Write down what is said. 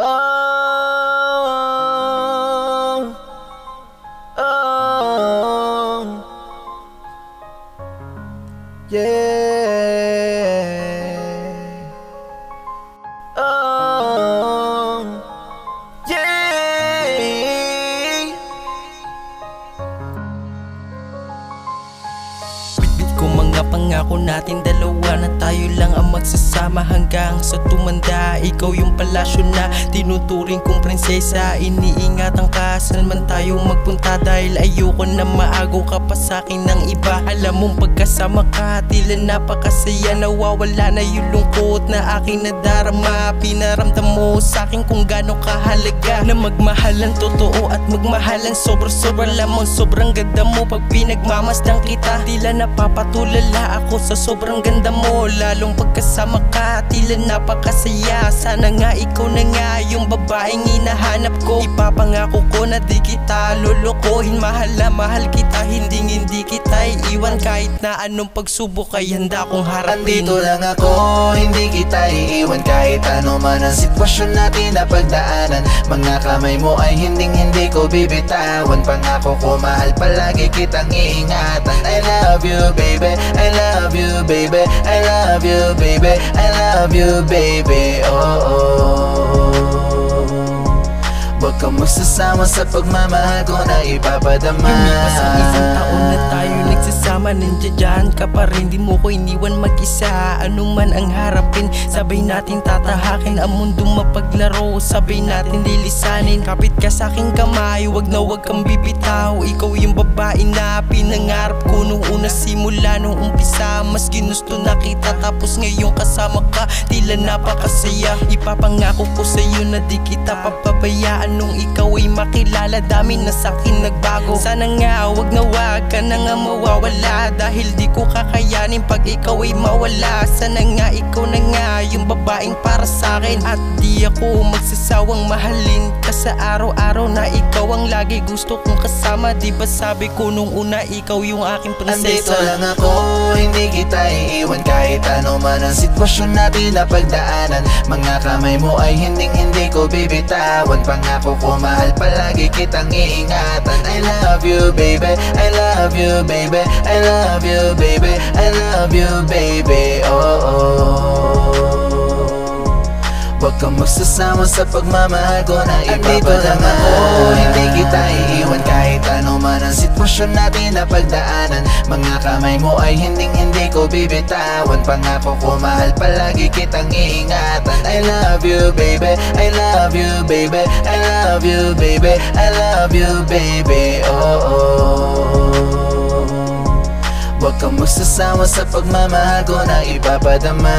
Oh, oh, yeah. Oh, yeah. Bitbit ko mga pangako natin dalawa na tayo lang ang magsasama hanggang sa tumanda. Ikaw yung palasyo na tinuturing kong prinsesa. Iniingatan ka saan man tayo magpunta dahil ayoko na maago ka pa sa'kin ng iba. Alam mong pagkasama ka tila napakasaya, nawawala na yung lungkot na aking nadarama. Pinaramdam mo sa'kin kung gaano kahalaga na magmahalan totoo at magmahalan sobra-sobra. Lamang sobrang ganda mo pag pinagmamasdan kita. Tila napapatulala ako sa sobrang ganda mo. Lalong pagkasama ka tila napakasaya. Sana nga ikaw na nga yung babaeng hinahanap ko. Ipapangako ko na di kita lolokohin. Mahal na mahal kita, hindi kita iiwan. Kahit na anong pagsubok ay handa kong harapin. Andito lang ako, hindi kita iiwan. Kahit ano man ang sitwasyon natin na pagdaanan. Mga kamay mo ay hindi ko bibitawan. Pangako ko mahal palagi kitang iingatan. I love you baby, I love you baby, I love you baby, I love you baby. Oh, oh. Huwag kang magsasama sa pagmamahal ko na ipapadama. Lumipas ang isang taon na tayo nagsasama, nandiyan ka pa rin, di mo ko iniwan mag-isa. Ano man ang harapin, sabay natin tatahakin ang mundo mapaglaro, sabay natin lilisanin. Kapit ka sa aking kamay, wag kang bibitaw. Ikaw yung babae na pinangarap ko nung una simula nung umpisa. Mas ginusto na kita tapos ngayon kasama ka, tila napakasaya. Ipapangako ko sa'yo na di kita papabayaan. Nung ikaw ay makilala, dami na sa'kin nagbago. Sana nga wag ka na nga mawawala, dahil di ko kakayanin pag ikaw ay mawala. Sana nga ikaw na nga yung babaeng para sa'kin, at di ako magsasawang mahalin ka sa araw-araw na ikaw ang lagi gusto kong kasama. Di ba sabi ko nung una ikaw yung aking prinsesa? Andito lang ako, hindi kita iiwan. Kahit ano man ang sitwasyon natin na pagdaanan. Mga kamay mo ay hindi ko bibitawan. Pangako ko mahal palagi kitang iingatan. I love you baby, I love you baby, I love you baby, I love you baby. Oh, oh. Huwag kang magsasama sa pagmamahal ko na ipapadama. Andito lang ako, hindi kita iiwan. Kahit ano man ang sitwasyon natin na pagdaanan. Mga kamay mo ay hindi ko bibitawan. Pangako ko mahal palagi kitang iingatan. I love you baby, I love you baby, I love you baby, I love you baby. Oh, oh. Huwag kang magsasama sa pagmamahal ko na ipapadama.